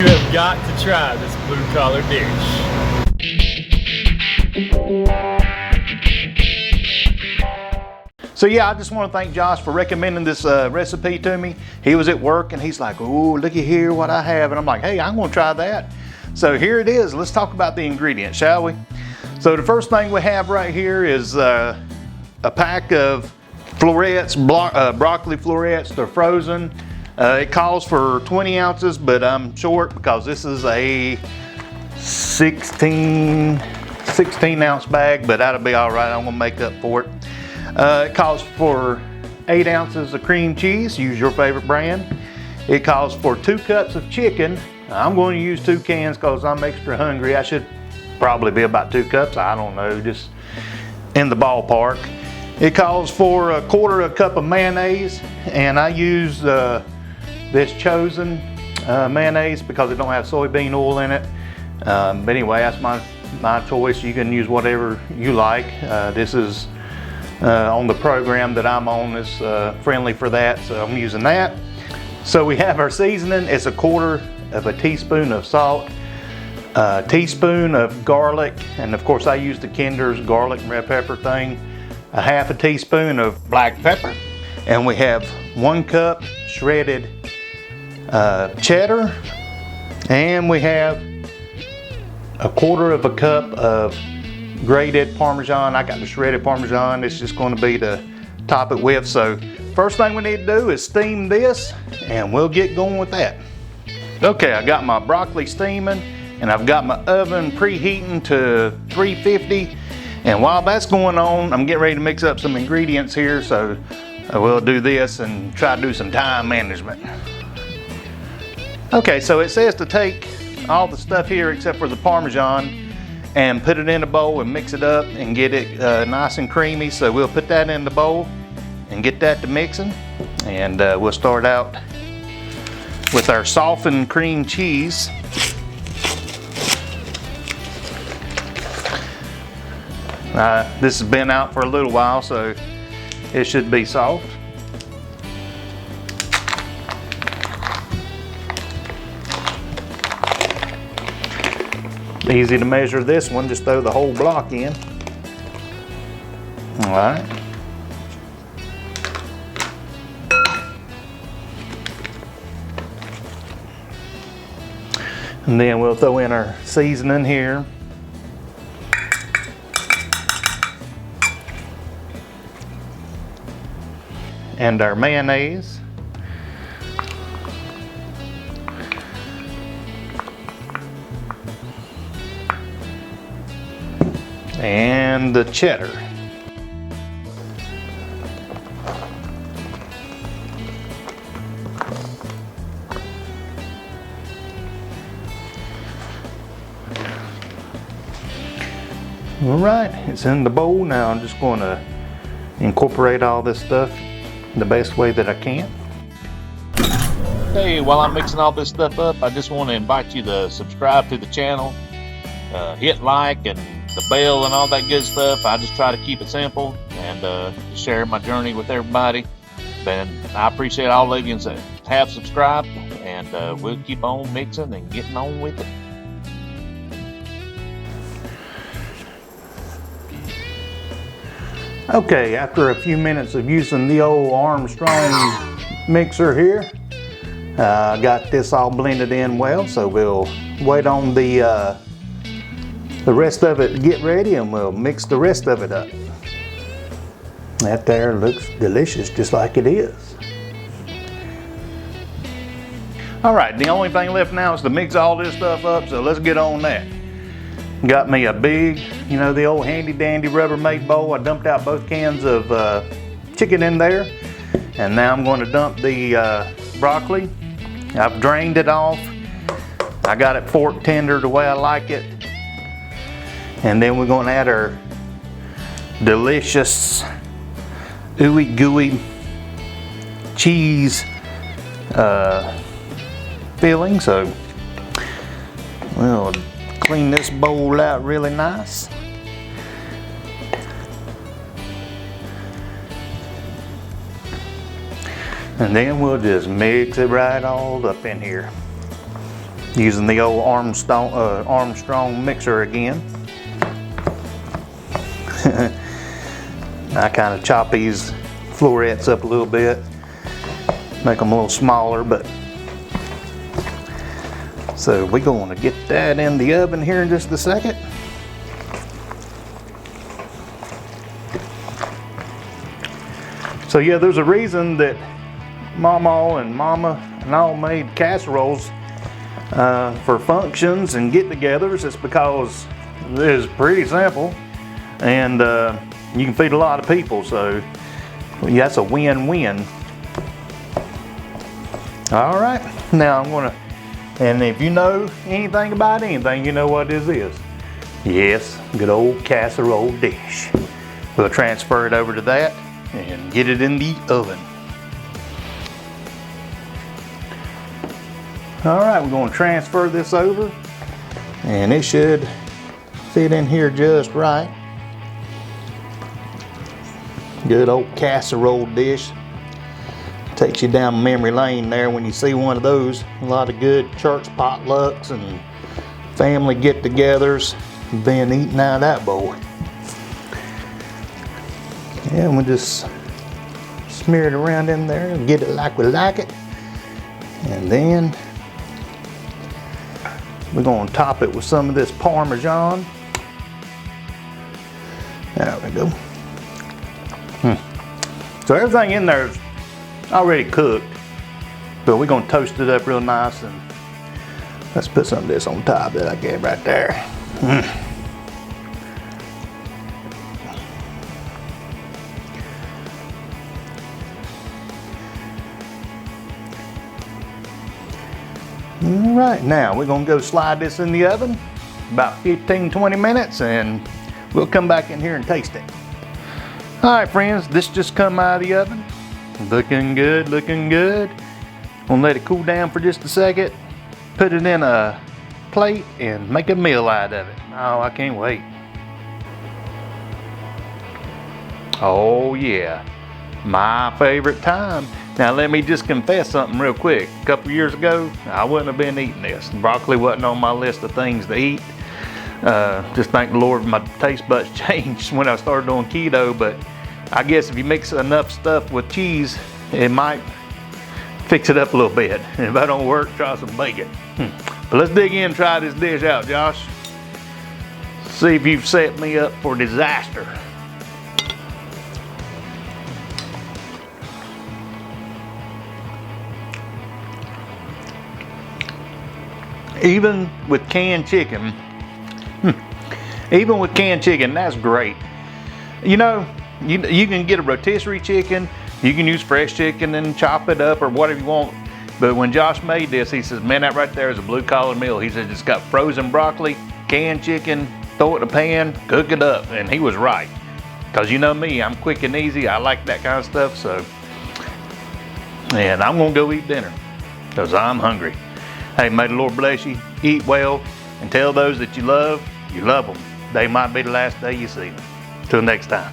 You have got to try this blue collar dish. So yeah, I just want to thank Josh for recommending this recipe to me. He was at work and he's like, "Oh, looky here what I have," and I'm like, "Hey, I'm going to try that." So here it is. Let's talk about the ingredients, shall we? So the first thing we have right here is a pack of florets, broccoli florets. They're frozen. It calls for 20 ounces, but I'm short because this is a 16 ounce bag, but that'll be all right. I'm gonna make up for it. It calls for 8 ounces of cream cheese. Use your favorite brand. It calls for 2 cups of chicken. I'm going to use 2 cans because I'm extra hungry. I should probably be about 2 cups. I don't know, just in the ballpark. It calls for 1/4 cup of mayonnaise, and I use this Chosen mayonnaise because it don't have soybean oil in it. But anyway, that's my choice. You can use whatever you like. This is on the program that I'm on is friendly for that, so I'm using that. So we have our seasoning. It's 1/4 teaspoon of salt, a teaspoon of garlic, and of course I use the Kinder's garlic and red pepper thing, 1/2 teaspoon of black pepper, and we have 1 cup shredded cheddar, and we have 1/4 cup of grated Parmesan. I got the shredded Parmesan. It's just going to be to top it with. So first thing we need to do is steam this, and we'll get going with that. Okay, I got my broccoli steaming, and I've got my oven preheating to 350. And while that's going on, I'm getting ready to mix up some ingredients here. So we'll do this and try to do some time management. Okay, so it says to take all the stuff here except for the Parmesan and put it in a bowl and mix it up and get it nice and creamy. So we'll put that in the bowl and get that to mixing, and we'll start out with our softened cream cheese. This has been out for a little while, so it should be soft. Easy to measure this one, just throw the whole block in. All right. And then we'll throw in our seasoning here. And our mayonnaise. And the cheddar. All right, it's in the bowl now. I'm just going to incorporate all this stuff the best way that I can. Hey, while I'm mixing all this stuff up, I just want to invite you to subscribe to the channel, hit like and the bell and all that good stuff. I just try to keep it simple and share my journey with everybody. And I appreciate all of you that have subscribed, and we'll keep on mixing and getting on with it. Okay, after a few minutes of using the old Armstrong mixer here, I got this all blended in well, so we'll wait on the rest of it to get ready, and we'll mix the rest of it up. That there looks delicious, just like it is. All right, the only thing left now is to mix all this stuff up, so let's get on that. Got me a big, the old handy dandy Rubbermaid bowl. I dumped out both cans of chicken in there, and now I'm going to dump the broccoli. I've drained it off. I got it fork tender the way I like it. And then we're going to add our delicious ooey gooey cheese filling. So we'll clean this bowl out really nice. And then we'll just mix it right all up in here. Using the old Armstrong mixer again. I kind of chop these florets up a little bit, make them a little smaller, but so we're going to get that in the oven here in just a second. So yeah, there's a reason that Mama and all made casseroles for functions and get-togethers. It's because it's pretty simple, and you can feed a lot of people, so yeah, that's a win-win. All right, now I'm gonna, and if you know anything about anything, you know what this is. Yes, good old casserole dish. We'll transfer it over to that and get it in the oven. All right, we're going to transfer this over, and it should fit in here just right. Good old casserole dish. Takes you down memory lane there when you see one of those. A lot of good church potlucks and family get-togethers been eating out of that bowl. Yeah, and we'll just smear it around in there and get it like we like it. And then we're going to top it with some of this Parmesan. There we go. So everything in there is already cooked, but we're going to toast it up real nice, and let's put some of this on top that I gave right there. All right, now we're gonna go slide this in the oven about 15-20 minutes, and we'll come back in here and taste it. All right, friends, this just come out of the oven. Looking good, looking good. Gonna let it cool down for just a second, put it in a plate and make a meal out of it. Oh, I can't wait. Oh yeah, my favorite time. Now let me just confess something real quick. A couple years ago, I wouldn't have been eating this. Broccoli wasn't on my list of things to eat. Just thank the Lord my taste buds changed when I started doing keto, but I guess if you mix enough stuff with cheese, it might fix it up a little bit. And if that don't work, try some bacon. But let's dig in and try this dish out, Josh. See if you've set me up for disaster. Even with canned chicken, that's great. You know, you can get a rotisserie chicken, you can use fresh chicken and chop it up or whatever you want. But when Josh made this, he says, man, that right there is a blue collar meal. He said it's got frozen broccoli, canned chicken, throw it in a pan, cook it up. And he was right. Because you know me, I'm quick and easy. I like that kind of stuff. So, and I'm gonna go eat dinner because I'm hungry. Hey, may the Lord bless you, eat well, and tell those that you love them. They might be the last day you see them. Till next time.